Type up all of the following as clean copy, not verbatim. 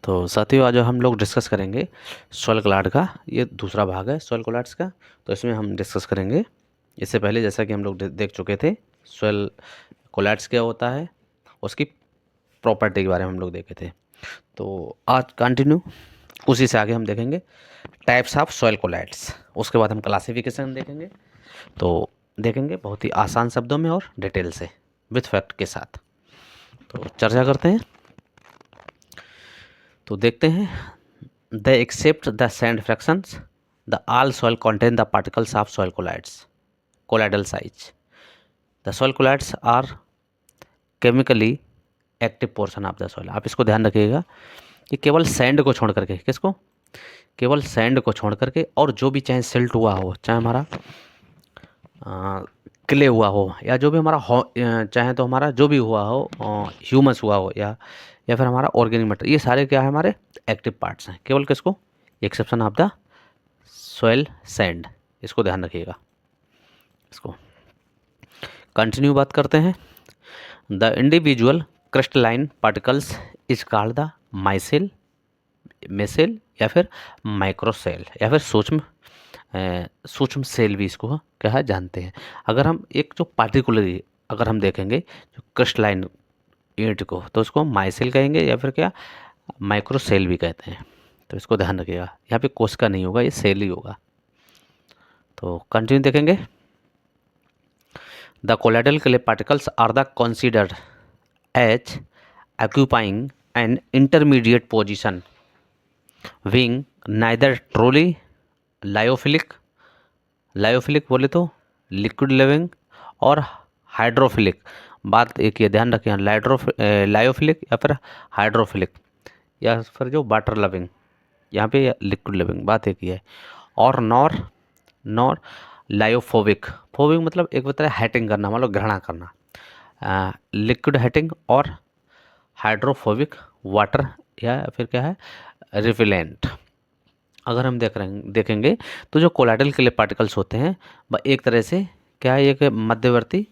तो साथियों आज हम लोग डिस्कस करेंगे सॉइल क्लाड का। ये दूसरा भाग है सॉइल कोलैप्स का। तो इसमें हम डिस्कस करेंगे, इससे पहले जैसा कि हम लोग देख चुके थे सॉइल कोलैप्स क्या होता है, उसकी प्रॉपर्टी के बारे में हम लोग देखे थे। तो आज कंटिन्यू उसी से आगे हम देखेंगे टाइप्स ऑफ सॉइल कोलैप्स। उसके बाद हम क्लासिफिकेशन देखेंगे। तो देखेंगे बहुत ही आसान शब्दों में और डिटेल से विथ फैक्ट के साथ। तो चर्चा करते हैं। तो देखते हैं they accept the sand fractions. The all soil contain the particles of soil colloids, colloidal size. The soil colloids are chemically active portion of the soil. आप इसको ध्यान रखिएगा कि केवल सैंड को छोड़ करके, किसको, केवल सैंड को छोड़ करके, और जो भी चाहे सिल्ट हुआ हो, चाहे हमारा क्ले हुआ हो, या जो भी हमारा चाहे तो हमारा जो भी हुआ हो, ह्यूमस हुआ हो, या फिर हमारा ऑर्गेनिक मैटर, ये सारे क्या है हमारे एक्टिव पार्ट्स हैं। केवल किसको, exception of the soil sand. इसको ध्यान रखिएगा। इसको कंटिन्यू बात करते हैं। The individual crystalline particles is called the micelle, micelle, या फिर माइक्रोसेल, या फिर सूक्ष्म सेल भी इसको क्या जानते हैं। अगर हम एक जो पार्टिकुलरली अगर हम देखेंगे जो क्रिस्टलाइन यूनिट को, तो उसको माइसेल कहेंगे या फिर क्या माइक्रोसेल भी कहते हैं। तो इसको ध्यान रखिएगा, यहाँ पे कोशिका नहीं होगा, ये सेल ही होगा। तो कंटिन्यू देखेंगे। The colloidal clay particles are the considered as occupying an intermediate position being neither truly lyophilic, lyophilic बोले तो लिक्विड लिविंग, और हाइड्रोफिलिक। बात एक ये ध्यान रखें, लायोफिलिक या फिर हाइड्रोफिलिक, या फिर जो वाटर लविंग, यहाँ पे लिक्विड लिविंग, बात एक ही है। और नॉर लायोफोबिक, फोबिक मतलब एक बताया हेटिंग करना, मतलब घृणा करना, लिक्विड हेटिंग, और हाइड्रोफोबिक वाटर, या फिर क्या है रिफिलेंट। अगर हम देखेंगे तो जो कोलाइडल क्ले पार्टिकल्स होते हैं वह एक तरह से क्या है, एक मध्यवर्ती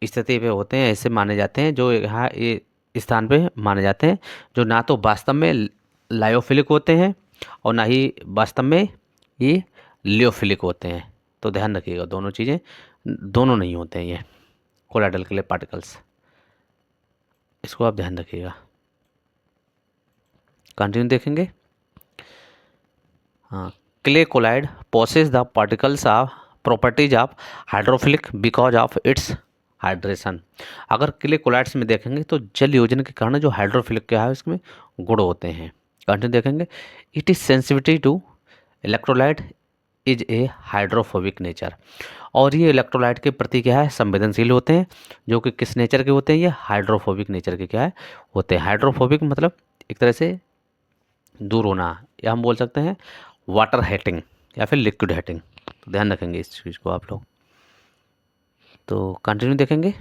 स्थिति पे होते हैं, ऐसे माने जाते हैं, जो यहाँ ये स्थान पे माने जाते हैं, जो ना तो वास्तव में लायोफिलिक होते हैं और ना ही वास्तव में ये लियोफिलिक होते हैं। तो ध्यान रखिएगा, दोनों चीज़ें, दोनों नहीं होते हैं ये कोलाइडल क्ले पार्टिकल्स, इसको आप ध्यान रखिएगा। कंटिन्यू देखेंगे। हाँ, clay colloid possess the particles of properties of hydrophilic because of its hydration. अगर क्ले कोलाइड्स में देखेंगे तो जल योजन के कारण जो हाइड्रोफिलिक क्या है इसमें गुण होते हैं। कंटिन्यू देखेंगे। It is sensitivity to electrolyte is a hydrophobic nature. और ये इलेक्ट्रोलाइट के प्रति क्या है संवेदनशील होते हैं, जो कि किस नेचर के होते हैं, ये हाइड्रोफोबिक नेचर के क्या है होते हैं। हाइड्रोफोबिक मतलब एक तरह से दूर होना, या हम बोल सकते हैं वाटर हेटिंग या फिर लिक्विड हेटिंग। तो ध्यान रखेंगे इस चीज़ को आप लोग। तो कंटिन्यू देखेंगे।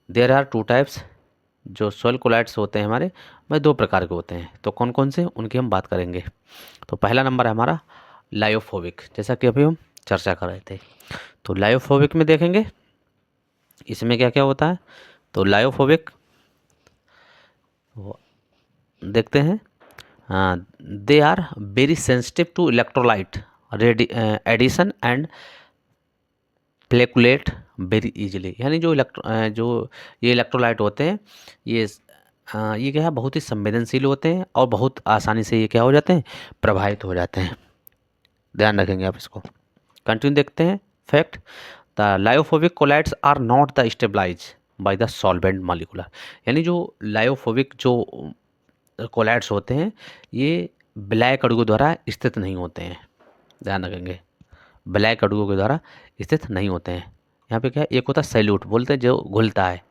देयर आर टू टाइप्स, जो सॉइल कोलाइड्स होते हैं हमारे वह दो प्रकार के होते हैं। तो कौन कौन से, उनकी हम बात करेंगे। तो पहला नंबर है हमारा लायोफोबिक, जैसा कि अभी हम चर्चा कर रहे थे। तो लायोफोबिक में देखेंगे इसमें क्या क्या होता है। तो लायोफोबिक देखते हैं, they are very sensitive to electrolyte addition and flocculate very easily. यानी जो ये इलेक्ट्रोलाइट होते हैं, ये क्या है बहुत ही संवेदनशील होते हैं और बहुत आसानी से ये क्या हो जाते हैं प्रभावित हो जाते हैं। ध्यान रखेंगे आप इसको। कंटिन्यू देखते हैं। Fact, the lyophobic colloids are not the stabilise by the solvent molecular. यानी जो लायोफोबिक जो कोलाइड्स होते हैं ये ब्लैक अणुओं द्वारा स्थित नहीं होते हैं। ध्यान रखेंगे, ब्लैक अणुओं के द्वारा स्थित नहीं होते हैं। यहाँ पे क्या है, एक होता है सैल्यूट बोलते हैं जो घुलता है,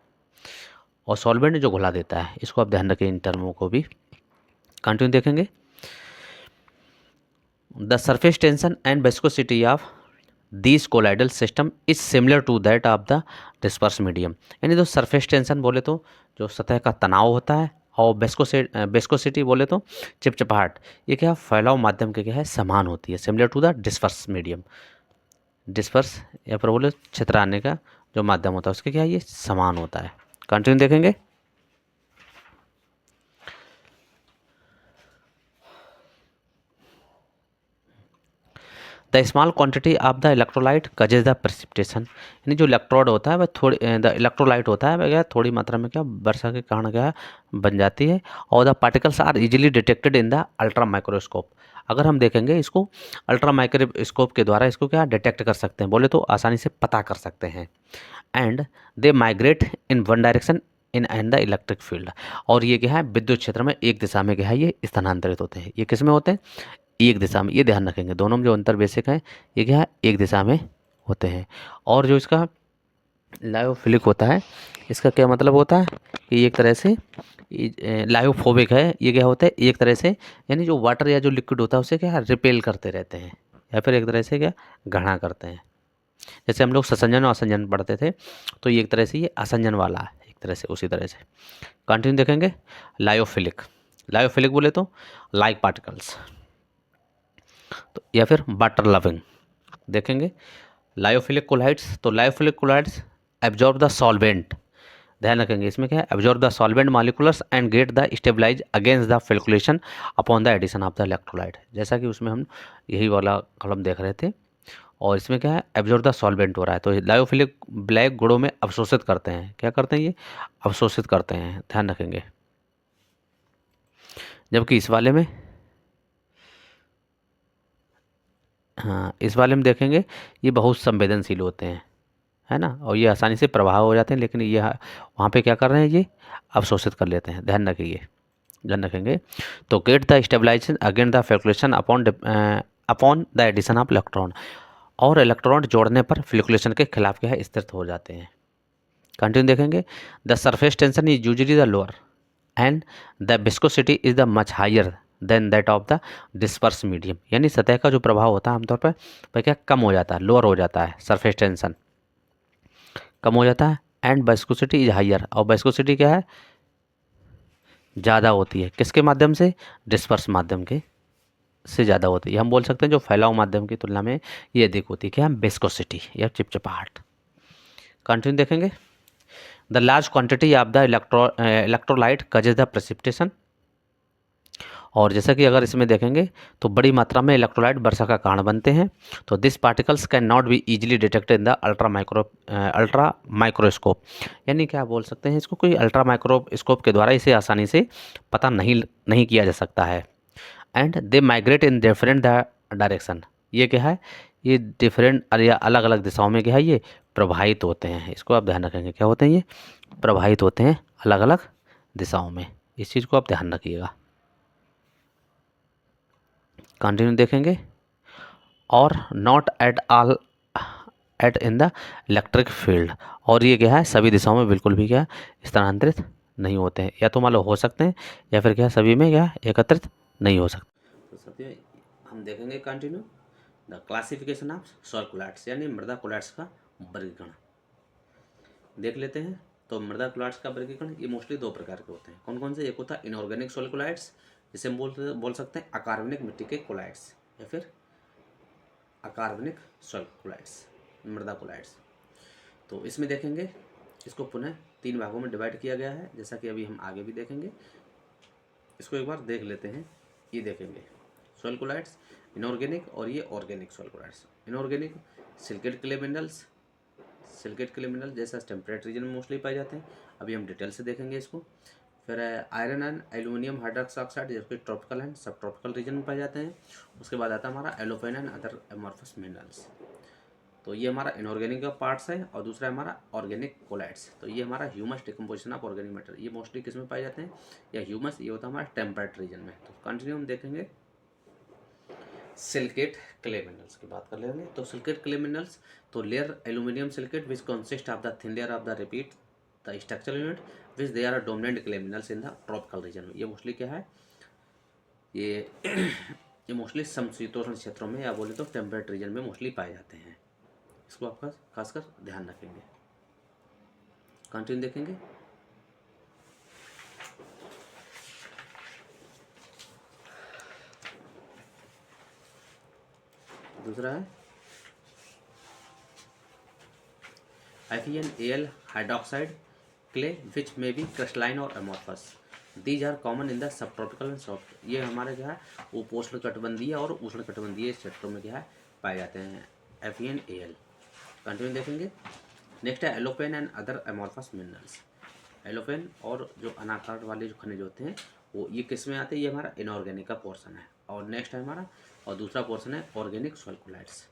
और सॉल्वेंट जो घुला देता है। इसको आप ध्यान रखें इन टर्मों को भी। कंटिन्यू देखेंगे। The surface tension and viscosity of this colloidal system is similar to that of the disperse medium. यानी जो सरफेस टेंशन बोले तो जो सतह का तनाव होता है, और बेस्कोसिटी बोले तो चिपचिपाहट, ये क्या फैलाव माध्यम के क्या है समान होती है। Similar to the disperse medium, disperse या फिर बोले छितराने का जो माध्यम होता है उसके क्या ये समान होता है। कंटिन्यू देखेंगे। The small quantity of the electrolyte causes the precipitation, यानी जो इलेक्ट्रोड होता है वह थोड़ी, द इलेक्ट्रोलाइट होता है वह क्या थोड़ी मात्रा में क्या वर्षा के कारण क्या बन जाती है। और the particles are easily detected in the ultra microscope, अगर हम देखेंगे इसको अल्ट्रा माइक्रोस्कोप के द्वारा इसको क्या डिटेक्ट कर सकते हैं, बोले तो आसानी से पता कर सकते हैं। And they migrate in one direction in and the electric field, और ये क्या है विद्युत क्षेत्र में एक दिशा में क्या है ये स्थानांतरित होते हैं। ये किस में होते हैं, एक दिशा में, ये ध्यान रखेंगे दोनों में जो अंतर बेसिक है ये क्या है एक दिशा में होते हैं। और जो इसका लायोफिलिक होता है इसका क्या मतलब होता है कि एक तरह से लायोफोबिक है, ये क्या होता है एक तरह से, यानी जो वाटर या जो लिक्विड होता है उसे क्या रिपेल करते रहते हैं या फिर एक तरह से क्या ग्रहण करते हैं। जैसे हम लोग ससंजन और असंजन पढ़ते थे तो ये एक तरह से ये असंजन वाला है एक तरह से, उसी तरह से कंटिन्यू देखेंगे। लायोफिलिक, लायोफिलिक बोले तो लाइक पार्टिकल्स, तो या फिर वाटर लविंग देखेंगे। लायोफिलिक कोलाइड्स, तो lyophilic colloids absorb the solvent, ध्यान रखेंगे इसमें क्या है absorb the solvent molecules and get the stabilize against the flocculation upon the addition of the electrolyte, जैसा कि उसमें हम यही वाला कॉलम देख रहे थे। और इसमें क्या है एब्जॉर्ब द सॉल्वेंट हो रहा है, तो लायोफिलिक ब्लैक गुणों में अवशोषित करते हैं, क्या करते हैं ये अवशोषित करते हैं, ध्यान रखेंगे। जबकि इस वाले में, हाँ इस वाले में देखेंगे ये बहुत संवेदनशील होते हैं, है ना, और ये आसानी से प्रभाव हो जाते हैं, लेकिन ये वहाँ पे क्या कर रहे हैं ये अवशोषित कर लेते हैं, ध्यान रखिए, ध्यान रखेंगे। तो get the stabilisation against the fluctuation upon the addition of electron, और इलेक्ट्रॉन जोड़ने पर फ्लक्चुएशन के खिलाफ क्या है स्थिर हो जाते हैं। कंटिन्यू देखेंगे। The surface tension is usually the lower and the viscosity is the much higher than that of the disperse medium, यानी सतह का जो प्रभाव होता है आमतौर पर वह क्या कम हो जाता है, लोअर हो जाता है, सरफेस टेंशन कम हो जाता है। एंड विस्कोसिटी इज हायर, और विस्कोसिटी क्या है ज़्यादा होती है, किसके माध्यम से डिस्पर्स माध्यम के से ज़्यादा होती है। हम बोल सकते हैं जो फैलाव माध्यम की तुलना में ये अधिक होती है, क्या विस्कोसिटी या चिपचिपाहट। कंटिन्यू देखेंगे। The large quantity of the electrolyte causes the precipitation, और जैसा कि अगर इसमें देखेंगे तो बड़ी मात्रा में इलेक्ट्रोलाइट वर्षा का कारण बनते हैं। तो this particles can not be easily detected in the ultra microscope, यानी क्या बोल सकते हैं इसको कोई अल्ट्रा माइक्रोस्कोप के द्वारा इसे आसानी से पता नहीं किया जा सकता है। And they migrate in different direction, ये क्या है ये डिफरेंट या अलग अलग दिशाओं में क्या है ये प्रवाहित होते हैं, इसको आप ध्यान रखेंगे क्या होते हैं ये प्रवाहित होते हैं अलग अलग दिशाओं में, इस चीज़ को आप ध्यान रखिएगा। कंटिन्यू देखेंगे। और not at all at in the electric field, और ये क्या है सभी दिशाओं में बिल्कुल भी क्या स्थानांतरित नहीं होते हैं, या तो मान लो हो सकते हैं या फिर क्या सभी में क्या एकत्रित नहीं हो सकते। तो साथियों हम देखेंगे continue the classification of soil colloids, यानी मृदा कोलैट्स का वर्गीकरण देख लेते हैं। तो मृदा कोलैट्स का वर्गीकरण ये मोस्टली दो प्रकार के होते हैं, कौन कौन से, एक होता है इनऑर्गेनिक सॉइल कोलैट्स, जिसे हम बोल सकते हैं अकार्बनिक मिट्टी के कोलैट्स, या फिर अकार्बनिक सॉइल कोलैट्स, मृदा कोलैट्स। तो इसमें देखेंगे इसको पुनः 3 भागों में डिवाइड किया गया है, जैसा कि अभी हम आगे भी देखेंगे। इसको एक बार देख लेते हैं। ये देखेंगे सॉइल कोलैट्स इनऑर्गेनिक और ये organic soil colloids. Inorganic silicate clay minerals, silicate clay mineral जैसा टेम्परेट रीजन में मोस्टली पाए जाते हैं, अभी हम डिटेल से देखेंगे इसको। फिर आयरन एंड एल्यूमिनियम हाइड्रोक्साइड जो कि ट्रॉपिकल एंड सब ट्रॉपिकल रीजन में पाए जाते हैं। उसके बाद आता है हमारा एलोफेन एंड अदर एमॉर्फस मिनरल्स। तो ये हमारा इनऑर्गेनिक का पार्ट्स है, और दूसरा हमारा ऑर्गेनिक कोलैट्स। तो ये हमारा humus decomposition of organic matter, ये मोस्टली किस में पाए जाते हैं, या ह्यूमस ये होता है हमारा टेम्परेट रीजन में। तो कंटिन्यू हम देखेंगे सिलिकेट क्ले मिनरल्स की बात कर लेंगे। तो सिलिकेट क्ले मिनरल्स, तो layer aluminium silicate which consist of the thin layer of the repeat the structural unit which they are dominant clay minerals in the tropical region में। ये mostly क्या है ये मोस्टली समशीतोष्ण क्षेत्रों में या बोले तो टेम्परेट रीजन में मोस्टली पाए जाते हैं, इसको आपका खासकर ध्यान रखेंगे। कंटिन्यू देखेंगे। दूसरा है FeNAl hydroxide clay which may be crystalline और amorphous, these are common in the subtropical and soft. ये हमारे क्या है उपोष्ण कटिबंधीय और उष्ण कटिबंधीय क्षेत्रों में क्या है पाए जाते हैं, FeNAl। कंटिन्यू देखेंगे। नेक्स्ट है एलोपेन एंड अदर एमोर्फस मिनरल्स। एलोपेन और जो अनाकार वाले जो खनिज होते हैं वो ये किस में आते हैं, ये हमारा इनऑर्गेनिक का पोर्शन है। और नेक्स्ट है हमारा और दूसरा पोर्शन है ऑर्गेनिक सॉइल कोलाइड्स,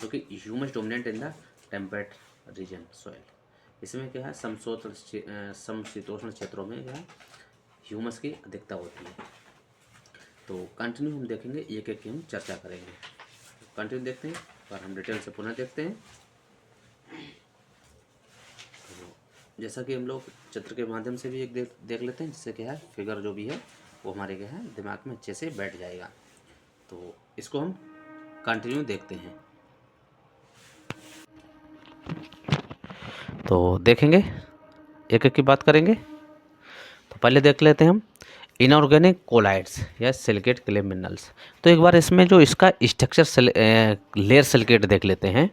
जो कि humus dominant in the temperate region soil. इसमें क्या है, समशीतोष्ण क्षेत्रों में क्या है ह्यूमस की अधिकता होती है। तो कंटिन्यू हम देखेंगे, एक एक की हम चर्चा करेंगे। कंटिन्यू देखते हैं और हम डिटेल से पुनः देखते हैं। तो जैसा कि हम लोग चित्र के माध्यम से भी एक देख लेते हैं, जिससे क्या है फिगर जो भी है वो हमारे क्या है दिमाग में अच्छे से बैठ जाएगा। तो इसको हम कंटिन्यू देखते हैं। तो देखेंगे, एक एक की बात करेंगे। तो पहले देख लेते हैं हम इनऑर्गेनिक कोलाइड्स या सिलिकेट क्ले मिनरल्स। तो एक बार इसमें जो इसका स्ट्रक्चर लेयर सिलिकेट देख लेते हैं।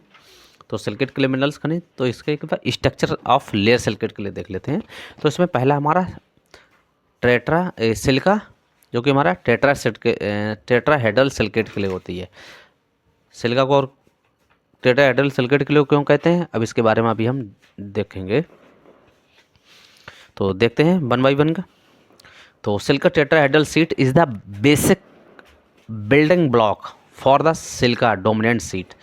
तो सिलिकेट क्ले मिनरल्स खनिज, तो इसके एक बार structure of layer silicate clay देख लेते हैं। तो इसमें पहला हमारा सिलिका, जो कि हमारा टेट्राहेड्रल सिलिकेट क्ले होती है। सिलिका को और टेट्राहेड्रल सिलिकेट क्ले क्यों कहते हैं, अब इसके बारे में अभी हम देखेंगे। तो देखते हैं वन बाई वन का। तो silica tetrahedral seat is the basic building block for the silica dominant sheet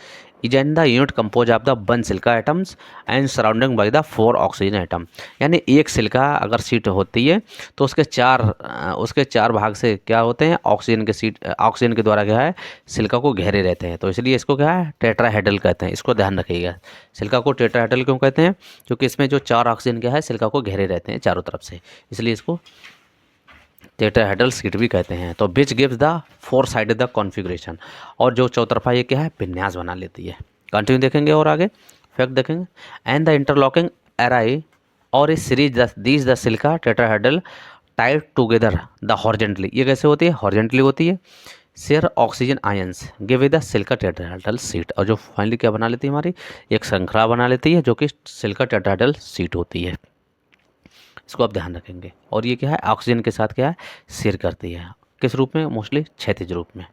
is and the unit compose of the one silica atoms and surrounding by the 4 oxygen atom. यानी एक silica अगर seat होती है तो उसके चार भाग से क्या होते हैं, ऑक्सीजन के द्वारा क्या है सिलिका को घेरे रहते हैं। तो इसलिए इसको क्या है टेट्राहेड्रल कहते हैं। इसको ध्यान रखिएगा, सिलिका को टेट्राहेड्रल क्यों कहते हैं, क्योंकि इसमें जो 4 ऑक्सीजन क्या है सिलिका को घेरे रहते हैं चारों तरफ से, इसलिए इसको टेट्राहेड्रल सीट भी कहते हैं। तो which gives the 4 sided the configuration, और जो चौतरफा ये क्या है विन्यास बना लेती है। कंटिन्यू देखेंगे और आगे फैक्ट देखेंगे। एंड द इंटरलॉकिंग एराई और इस series these the silica tetrahedral Tide together the horizontally, ये कैसे होती है हॉरिजेंटली होती है। Share oxygen ions give the silica tetrahedral seat, और जो फाइनली क्या बना लेती है हमारी एक श्रृंखला बना लेती है, जो कि सिलिका टेट्राहेड्रल सीट होती है। इसको आप ध्यान रखेंगे। और ये क्या है ऑक्सीजन के साथ क्या है शेयर करती है, किस रूप में, मोस्टली क्षैतिज रूप में।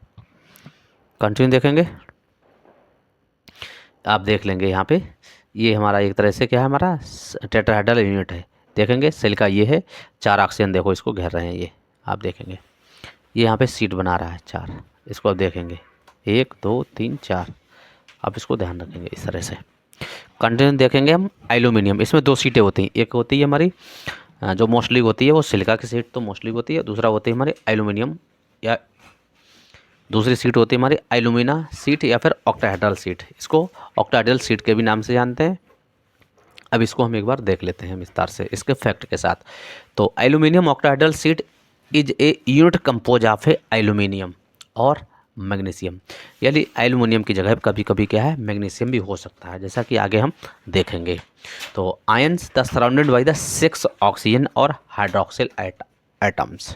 कंटिन्यू देखेंगे, आप देख लेंगे यहाँ पे ये हमारा एक तरह से क्या है हमारा टेट्राहेड्रल यूनिट है। देखेंगे सिलिका ये है, 4 ऑक्सीजन देखो इसको घेर रहे हैं, ये आप देखेंगे ये यहाँ पे सीट बना रहा है 4। इसको आप देखेंगे 1 2 3 4, आप इसको ध्यान रखेंगे इस तरह से। कंटिन्यू देखेंगे हम एल्यूमिनियम, इसमें 2 सीटें होती हैं, एक होती है हमारी जो मोस्टली होती है वो सिलिका की सीट तो मोस्टली होती है, दूसरा होती है हमारी एल्यूमिनियम या दूसरी सीट होती है हमारी एल्यूमिना सीट या फिर ऑक्टाहेड्रल सीट। इसको ऑक्टाहेड्रल सीट के भी नाम से जानते हैं। अब इसको हम एक बार देख लेते हैं विस्तार से इसके फैक्ट के साथ। तो aluminium octahedral seat is a unit compose of A aluminium और मैग्नीशियम, यानी एल्युमिनियम की जगह कभी कभी क्या है मैग्नीशियम भी हो सकता है, जैसा कि आगे हम देखेंगे। तो ions the surrounded by the 6 oxygen और हाइड्रोक्सिल एटम्स।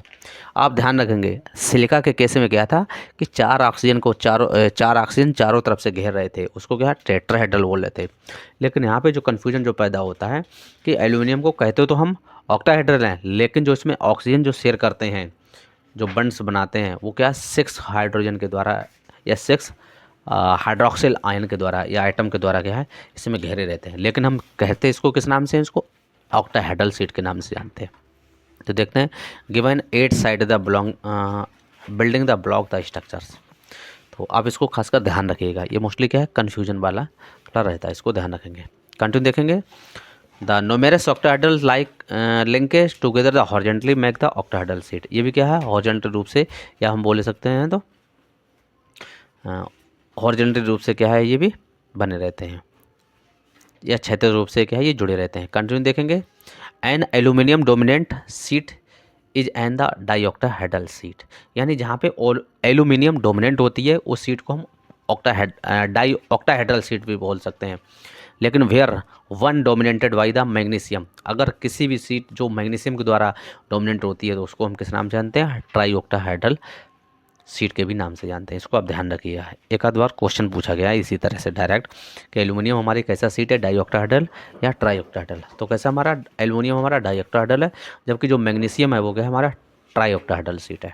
आप ध्यान रखेंगे सिलिका के केस में क्या था कि 4 ऑक्सीजन चारों तरफ से घेर रहे थे, उसको क्या टेट्राहेड्रल बोल रहे थे। लेकिन यहाँ पे जो कन्फ्यूजन जो पैदा होता है कि एल्युमिनियम को कहते हो तो हम ऑक्टाहेड्रल हैं, लेकिन जो इसमें ऑक्सीजन जो शेयर करते हैं जो बंड्स बनाते हैं वो क्या 6 हाइड्रोजन के द्वारा या 6 हाइड्रोक्सिल आयन के द्वारा या आइटम के द्वारा क्या है इसमें घेरे रहते हैं। लेकिन हम कहते हैं इसको किस नाम से, इसको ऑक्टाहेड्रल सीट के नाम से जानते हैं। तो देखते हैं given 8 side the building the block the structures. तो आप इसको खासकर ध्यान रखिएगा, ये मोस्टली क्या है कन्फ्यूजन वाला थोड़ा रहता है, इसको ध्यान रखेंगे। कंटिन्यू देखेंगे the numerous octahedral like linkage together the horizontally make the octahedral seat. ये भी क्या है हॉरिजेंटल रूप से, या हम बोले सकते हैं तो हॉरिजेंटल रूप से क्या है ये भी बने रहते हैं, या क्षैतिज रूप से क्या है ये जुड़े रहते हैं। कंटिन्यू देखेंगे an aluminium dominant sheet is an the dioctahedral sheet, यानी जहाँ पे एल्यूमिनियम डोमिनेंट होती है उस सीट को हम डाईऑक्टाहेड्रल सीट भी बोल सकते हैं। लेकिन where one dominated by the magnesium, अगर किसी भी सीट जो मैग्नीशियम के द्वारा डोमिनेंट होती है तो उसको हम किस नाम से जानते हैं ट्राईऑक्टाहेड्रल सीट के भी नाम से जानते हैं। इसको आप ध्यान रखिएगा, एक आध बार क्वेश्चन पूछा गया है इसी तरह से डायरेक्ट कि एल्यूमिनियम हमारी कैसा सीट है डाईऑक्टाहेड्रल या ट्राईऑक्टाहेड्रल। तो कैसा हमारा एल्यूमिनियम हमारा डाईऑक्टाहेड्रल है, जबकि जो मैग्नीशियम है वो क्या है हमारा ट्राईऑक्टाहेड्रल सीट है।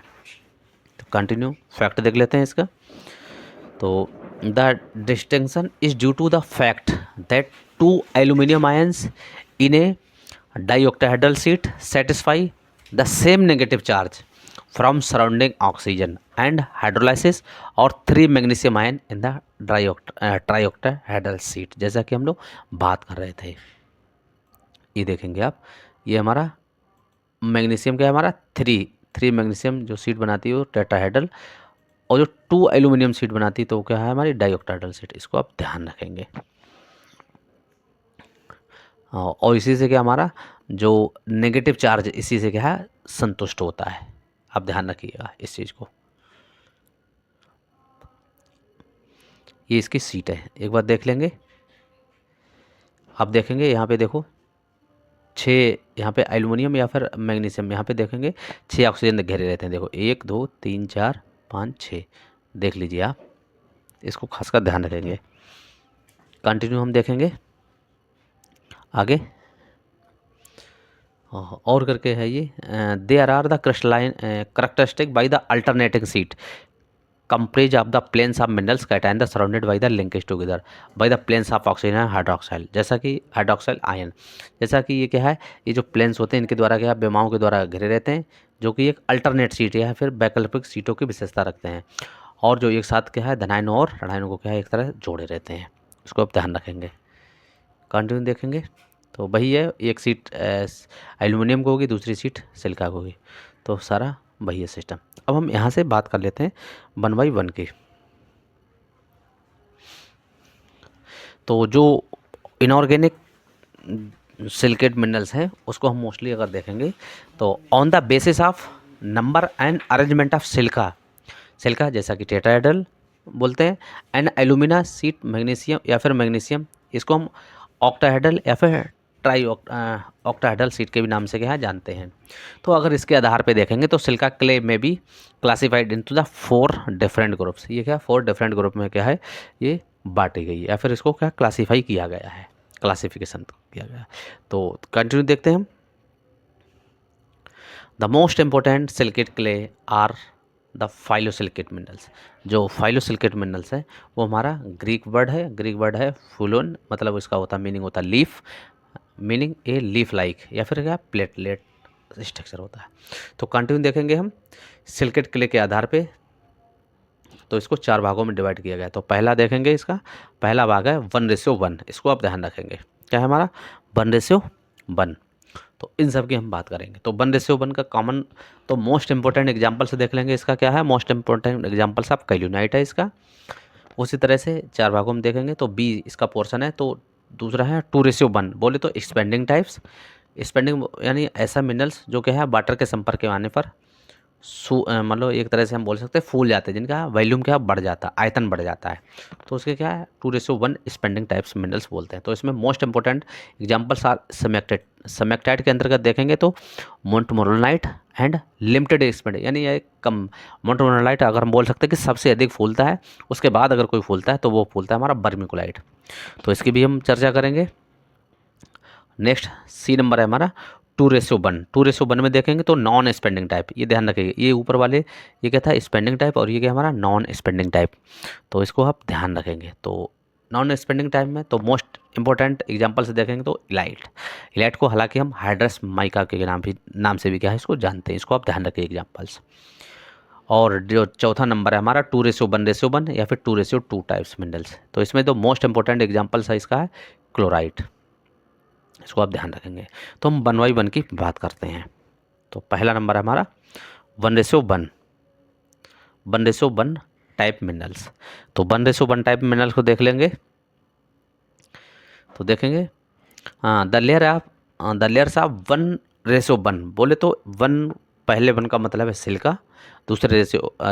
तो कंटिन्यू फैक्ट देख लेते हैं इसका। तो the distinction is due to the fact that two aluminium ions in a dioctahedral sheet satisfy the same negative charge from surrounding oxygen and hydrolysis और 3 magnesium ion in the trioctahedral sheet, जैसा कि हम लोग बात कर रहे थे। ये देखेंगे आप, ये हमारा मैग्नीशियम क्या है, हमारा थ्री मैग्नीशियम जो सीट बनाती है वो टेट्राहेड्रल, और जो 2 एल्यूमिनियम सीट बनाती है तो वो क्या है, हमारी डाइऑक्टाहेड्रल सीट। इसको आप ध्यान रखेंगे। और इसी से क्या हमारा जो नेगेटिव चार्ज, इसी से क्या है, संतुष्ट होता है। आप ध्यान रखिएगा इस चीज़ को। ये इसकी सीट है, एक बार देख लेंगे। आप देखेंगे यहाँ पे देखो 6 यहाँ पे एल्युमिनियम या फिर मैग्नीशियम, यहाँ पे देखेंगे 6 ऑक्सीजन घेरे रहते हैं। देखो 1 2 3 4 5 6, देख लीजिए आप, इसको खासकर ध्यान रखेंगे। कंटिन्यू हम देखेंगे आगे और करके है ये, there are the crystalline characteristic by the alternating sheet comprise of the planes of minerals cation the surrounded by the linkage together by the planes of oxygen and hydroxyl, जैसा कि हाइड्रोक्साइल आयन, जैसा कि ये क्या है, ये जो planes होते हैं इनके द्वारा क्या है, विमाओं के द्वारा घिरे रहते हैं, जो कि एक अल्टरनेट सीट या फिर वैकल्पिक सीटों की विशेषता रखते हैं, और जो एक साथ क्या है धनायनों और ऋणायनों को क्या है एक तरह जोड़े रहते हैं। इसको आप ध्यान रखेंगे। कंटिन्यू देखेंगे तो वही है, एक सीट एल्युमिनियम को होगी, दूसरी सीट सिलिका को होगी, तो सारा वही है सिस्टम। अब हम यहाँ से बात कर लेते हैं 1 बाई 1 की। तो जो इनऑर्गेनिक सिलिकेट मिनरल्स हैं उसको हम मोस्टली अगर देखेंगे तो on the basis of number and arrangement of silica, silica जैसा कि टेट्राहेड्रल बोलते हैं, एंड एल्यूमिना सीट मैग्नीशियम या फिर मैग्नीशियम, इसको हम ऑक्टाहेड्रल या फिर ऑक्टाहेड्रल सीट के भी नाम से क्या है जानते हैं। तो अगर इसके आधार पे देखेंगे तो सिलिका क्ले में भी classified into the 4 different groups. ये क्या 4 डिफरेंट ग्रुप में क्या है ये बांटी गई है, या फिर इसको क्या क्लासीफाई किया गया है, क्लासिफिकेशन किया गया है। तो कंटिन्यू देखते हैं हम। The most important silicate clay are the phyllosilicate minerals. जो फाइलोसिलिकेट मिनरल्स है वो हमारा ग्रीक वर्ड है फुलोन, मतलब इसका होता मीनिंग होता leaf, meaning a leaf like, या फिर क्या प्लेटलेट स्ट्रक्चर होता है। तो कंटिन्यू देखेंगे हम सिलिकेट क्ले के आधार पे, तो इसको 4 भागों में डिवाइड किया गया है। तो पहला देखेंगे, इसका पहला भाग है 1:1, इसको आप ध्यान रखेंगे, क्या है हमारा 1:1। तो इन सब की हम बात करेंगे। तो 1:1 का कॉमन, तो मोस्ट इंपॉर्टेंट एग्जांपल से देख लेंगे, इसका क्या है मोस्ट इंपॉर्टेंट एग्जांपल्स ऑफ कैल्यूनाइट है इसका। उसी तरह से 4 भागों में देखेंगे तो बी इसका पोर्शन है। तो दूसरा है 2:1, बोले तो एक्सपेंडिंग टाइप्स, एक्सपेंडिंग यानी ऐसा मिनरल्स जो क्या है वाटर के संपर्क के आने पर मतलब एक तरह से हम बोल सकते हैं फूल जाते हैं, जिनका वॉल्यूम क्या बढ़ जाता है, आयतन बढ़ जाता है, तो उसके क्या है 2:1 स्पेंडिंग टाइप्स मिनरल्स बोलते हैं। तो इसमें मोस्ट इंपॉर्टेंट एग्जांपल्स आर समेक्टाइट के अंतर्गत देखेंगे तो मोंटमोरोलाइट एंड लिमिटेड एक्सपेंड, यानी ये कम, मोंटमोरोलाइट अगर हम बोल सकते हैं कि सबसे अधिक फूलता है, उसके बाद अगर कोई फूलता है तो वो फूलता है हमारा बर्मिकुलाइट। तो इसकी भी हम चर्चा करेंगे। नेक्स्ट सी नंबर है हमारा 2:1। 2:1 में देखेंगे तो नॉन स्पेंडिंग टाइप, ये ध्यान रखिए, ये ऊपर वाले ये क्या था स्पेंडिंग टाइप, और ये क्या हमारा नॉन स्पेंडिंग टाइप, तो इसको आप ध्यान रखेंगे। तो नॉन स्पेंडिंग टाइप में तो मोस्ट इंपॉर्टेंट एग्जांपल से देखेंगे तो इलाइट को हालांकि हम हाइड्रस माइका के नाम से भी क्या है इसको जानते हैं, इसको आप ध्यान रखिए एग्जाम्पल्स। और जो चौथा नंबर है हमारा 2:1 या फिर 2:2 टाइप्स मिनरल्स। तो इसमें तो मोस्ट इंपॉर्टेंट एग्जाम्पल्स है इसका है क्लोराइट, इसको आप ध्यान रखेंगे। तो हम 1 बाई 1 की बात करते हैं। तो पहला नंबर है हमारा 1:1, 1:1 टाइप मिनरल्स। तो 1:1 टाइप मिनरल्स को देख लेंगे तो देखेंगे द लेयर्स ऑफ 1:1, बोले तो 1 पहले 1 का मतलब है सिलिका, दूसरे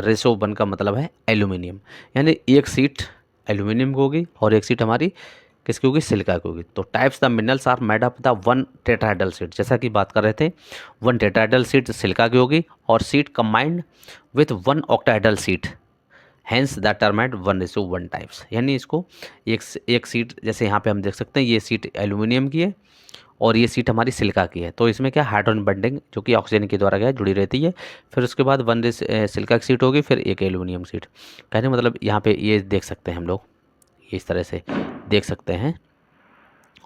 रेशो 1 का मतलब है एल्यूमिनियम, यानी एक सीट एल्यूमिनियम की होगी और एक सीट हमारी किसकी होगी सिलिका की होगी। तो types the minerals are made up the 1 tetrahedral sheet, जैसा कि बात कर रहे थे 1 टेट्राहेड्रल सीट सिलिका की होगी और sheet combined with 1 octahedral sheet hence the term at 1:1 types, यानी इसको एक सीट, जैसे यहाँ पे हम देख सकते हैं ये सीट एल्यूमिनियम की है और ये सीट हमारी सिलिका की है, तो इसमें क्या हाइड्रोजन बॉन्डिंग जो कि ऑक्सीजन के द्वारा क्या है जुड़ी रहती है। फिर उसके बाद सिलिका की सीट होगी, फिर एक एल्यूमिनियम सीट। कहने मतलब यहाँ पे ये देख सकते हैं हम लोग, ये इस तरह से देख सकते हैं।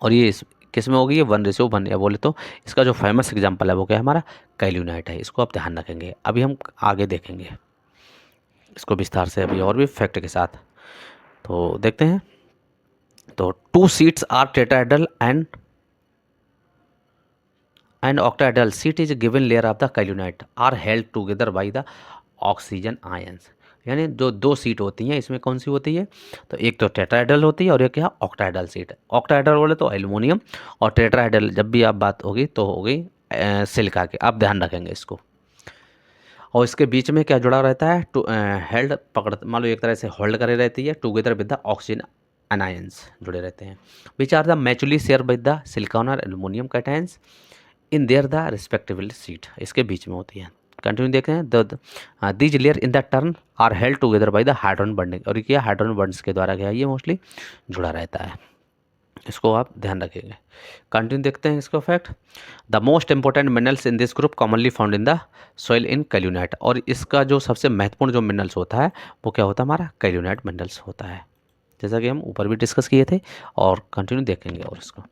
और ये इस किस में होगी, ये 1:1, या बोले तो इसका जो फेमस एग्जाम्पल है वो क्या है हमारा कैल्यूनाइट है। इसको आप ध्यान रखेंगे, अभी हम आगे देखेंगे इसको विस्तार से अभी और भी फैक्ट के साथ। तो देखते हैं, तो 2 sheets are tetrahedral and octahedral seat is given layer of the caluinite are held together by the oxygen ions। यानी जो 2 सीट होती हैं इसमें कौन सी होती है, तो एक तो टेट्राहेड्रल होती है और एक क्या ऑक्टाहेड्रल सीट है। ऑक्टाहेड्रल बोले तो एल्युमिनियम, और टेट्राहेड्रल जब भी आप बात होगी तो हो गई सिलिका की, आप ध्यान रखेंगे इसको। और इसके बीच में क्या जुड़ा रहता है, हेल्ड पकड़, मान लो एक तरह से होल्ड करे रहती है, together with the oxygen anions जुड़े रहते हैं, which are the mutually shared with the silicon और aluminium cations in their the respectively sheet, इसके बीच में होती है। कंटिन्यू देखते हैं, the these layer in the turn are held together by the hydrogen bonding, और ये हाइड्रोजन बॉन्ड्स के द्वारा क्या है ये मोस्टली जुड़ा रहता है, इसको आप ध्यान रखेंगे। कंटिन्यू देखते हैं इसको fact, the most important minerals in this group commonly found in the soil in kaolinite, और इसका जो सबसे महत्वपूर्ण जो मिनरल्स होता है वो क्या होता है हमारा कैल्यूनाइट मिनरल्स होता है, जैसा कि हम ऊपर भी डिस्कस किए थे। और कंटिन्यू देखेंगे और इसको,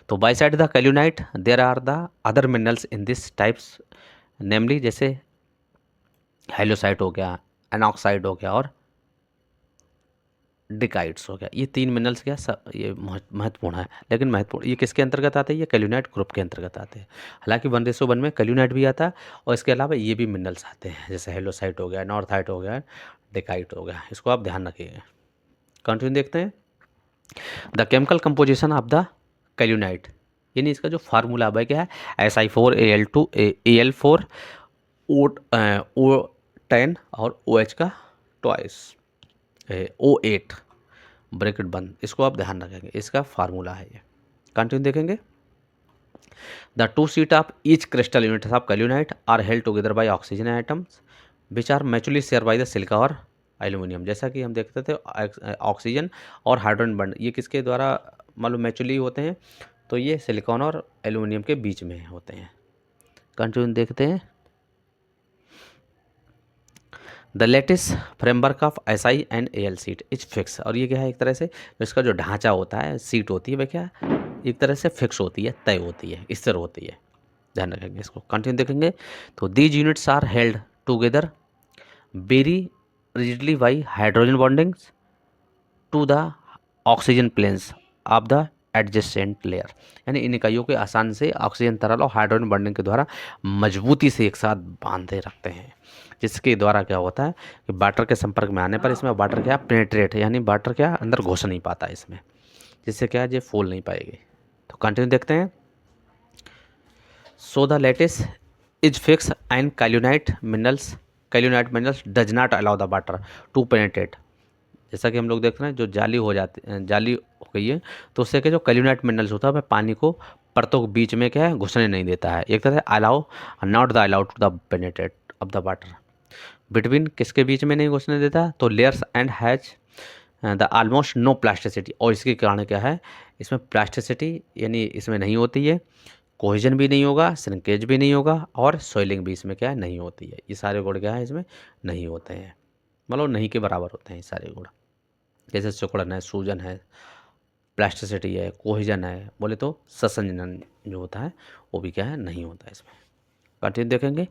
तो beside the kaolinite there are the other minerals in this types, namely जैसे हाइलोसाइट हो गया, एनॉक्साइड हो गया और डिकाइड्स हो गया। ये 3 मिनरल्स क्या ये महत्वपूर्ण है, लेकिन महत्वपूर्ण ये किसके अंतर्गत आते हैं, ये कैल्यूनाइट ग्रुप के अंतर्गत आते हैं। हालांकि 1:1 में कैल्यूनाइट भी आता है और इसके अलावा ये भी मिनरल्स आते हैं, जैसे हेलोसाइट हो गया, नॉर्थाइट हो गया, डिकाइट हो गया, इसको आप ध्यान रखिएगा। कंटिन्यू देखते हैं, the chemical composition of the kaolinite, यानी इसका जो फार्मूला है क्या है, Si4Al2 Al4 O10 और OH का ट्वाइस O8 ब्रैकेट बंद, इसको आप ध्यान रखेंगे, इसका फार्मूला है ये। कंटिन्यू देखेंगे, the 2 sheet of each crystal unit of kaolinite are held together by oxygen atoms which are mutually shared by the silica और एल्यूमिनियम। जैसा कि हम देखते थे ऑक्सीजन और हाइड्रोजन बॉन्ड ये किसके द्वारा मालूम म्यूचुअली होते हैं, तो ये सिलिकॉन और एल्यूमिनियम के बीच में होते हैं। कंटिन्यू देखते हैं, the latest framework of SI and AL seat is fix, और ये क्या है एक तरह से इसका जो ढांचा होता है सीट होती है वह क्या एक तरह से फिक्स होती है, तय होती है, स्थिर होती है, ध्यान रखेंगे इसको। कंटिन्यू देखेंगे, तो these units are held together very rigidly by hydrogen bondings to the oxygen planes of the adjacent layer, यानी इन इकाइयों के आसान से ऑक्सीजन तरल और हाइड्रोजन बॉन्डिंग के द्वारा मजबूती से एक साथ बांधे रखते हैं, जिसके द्वारा क्या होता है कि वाटर के संपर्क में आने पर इसमें वाटर क्या पेनेट्रेट, यानी वाटर क्या अंदर घुस नहीं पाता इसमें, जिससे क्या है ये फूल नहीं पाएगी। तो कंटिन्यू देखते हैं, so the lattice is fix and kaolinite minerals does not allow the water to penetrate. जैसा कि हम लोग देख रहे हैं जो जाली हो जाती जाली हो गई है, तो उससे क्या जो कैल्यूनाइट मिनरल्स होता है वह पानी को परतों के बीच में क्या है घुसने नहीं देता है, एक तरह से allow not the allow to the penetrate of the water between, किसके बीच में नहीं घुसने देता, तो layers and has the almost no plasticity, और इसके कारण क्या है इसमें प्लास्टिसिटी यानी इसमें नहीं होती है, कोहेजन भी नहीं होगा, श्रिंकेज भी नहीं होगा, और सॉइलिंग भी इसमें क्या है नहीं होती है। ये सारे गुण क्या है इसमें नहीं होते हैं, मतलब नहीं के बराबर होते हैं ये सारे गुण, जैसे सिकुड़न है, सूजन है, प्लास्टिसिटी है, कोहेजन है, बोले तो ससंजनन जो होता है वो भी क्या है नहीं होता है इसमें। कंटिन्यू देखेंगे,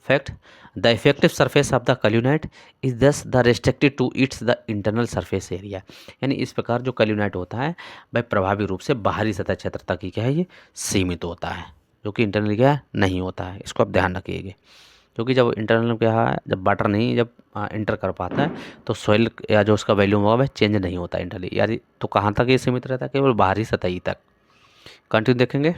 fact, the effective surface of the kaolinite is thus the restricted to its the internal surface area, यानी इस प्रकार जो कैल्यूनाइट होता है वह प्रभावी रूप से बाहरी सतह क्षेत्र तक ही क्या है ये सीमित होता है, जो कि इंटरनल क्या नहीं होता है, इसको आप ध्यान रखिएगा। क्योंकि जब इंटरनल क्या है जब वाटर नहीं जब इंटर कर पाता है तो सॉइल या जो उसका वैल्यूम होगा वह चेंज नहीं होता इंटरनली, यानी तो कहाँ तक ये सीमित रहता है, केवल बाहरी सतह ही तक। कंटिन्यू देखेंगे,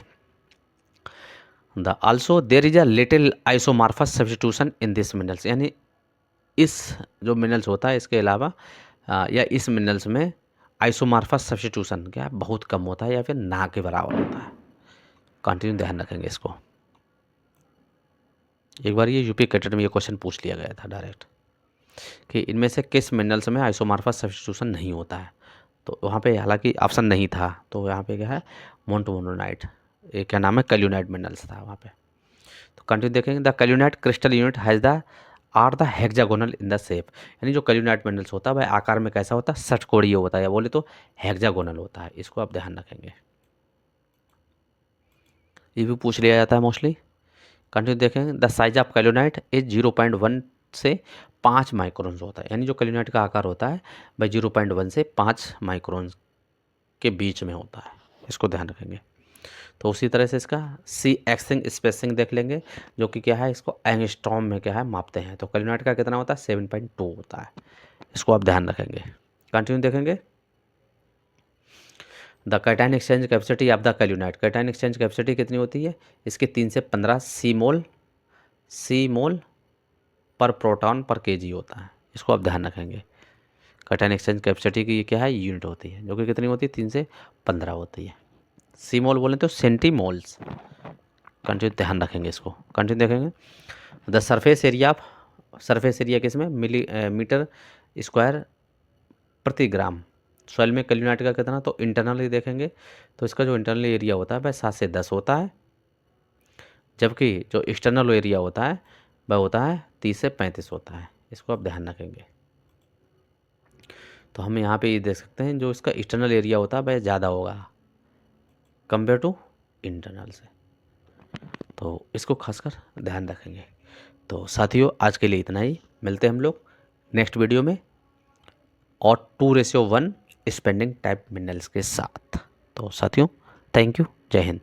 the also there is a little isomorphous substitution in this minerals, यानी इस जो मिनरल्स होता है इसके अलावा या इस मिनरल्स में आइसोमार्फस सब्स्टिट्यूशन क्या है बहुत कम होता है या फिर ना के बराबर होता है। कंटिन्यू ध्यान रखेंगे इसको, एक बार ये यूपी कैटेट में ये क्वेश्चन पूछ लिया गया था डायरेक्ट। कि इनमें से किस मिनरल्स में आइसोमॉर्फस सब्स्टिट्यूशन नहीं होता है। तो वहाँ पे हालांकि ऑप्शन नहीं था, तो यहाँ पे क्या है, मोंटमोनोनाइट, ये क्या नाम है, कैल्यूनाइट मिनरल्स था वहाँ पे। तो कंटिन्यू देखेंगे, the kaolinite crystal unit has the are the hexagonal in the shape, यानी जो कैल्यूनाइट मिनरल्स होता है वह आकार में कैसा होता है, षटकोणीय होता है, या बोले तो हेक्सागोनल होता है। इसको आप ध्यान रखेंगे, ये भी पूछ लिया जाता है मोस्टली। कंटिन्यू देखेंगे, द साइज ऑफ कैल्यूनाइट इज 0.1 से 5 माइक्रोन्स होता है, यानी जो कैल्यूनाइट का आकार होता है वह 0.1 से 5 माइक्रोन्स के बीच में होता है। इसको ध्यान रखेंगे। तो उसी तरह से इसका सी एक्सिंग स्पेसिंग देख लेंगे, जो कि क्या है, इसको एंगस्ट्रॉम में क्या है मापते हैं। तो कैल्यूनाइट का कितना होता है, 7.2 होता है। इसको आप ध्यान रखेंगे। कंटिन्यू देखेंगे, the cation exchange capacity of the kaolinite, cation exchange capacity कितनी होती है इसकी, 3 से 15 सी मोल पर प्रोटॉन पर केजी होता है। इसको आप ध्यान रखेंगे। कैटायन एक्सचेंज कैपेसिटी की ये क्या है, यूनिट होती है, जो कि कितनी होती है, 3 से 15 होती है। सी मोल बोलें तो सेंटीमोल्स। कंटिन्यू ध्यान रखेंगे इसको। कंटिन्यू देखेंगे, the surface area of, surface area किसमें, मीटर स्क्वायर प्रति ग्राम। सॉइल में कैल्यूनाइट का कितना, तो इंटरनली देखेंगे तो इसका जो इंटरनल एरिया होता है वह 7 से 10 होता है, जबकि जो एक्सटर्नल एरिया होता है वह होता है 30 से 35 होता है। इसको आप ध्यान रखेंगे। तो हम यहाँ पे ये देख सकते हैं, जो इसका एक्सटर्नल एरिया होता है वह ज़्यादा होगा कंपेयर टू इंटरनल से। तो इसको खासकर ध्यान रखेंगे। तो साथियों, आज के लिए इतना ही। मिलते हैं हम लोग नेक्स्ट वीडियो में और 2:1 स्पेंडिंग टाइप मिनरल्स के साथ। तो साथियों, थैंक यू, जय हिंद।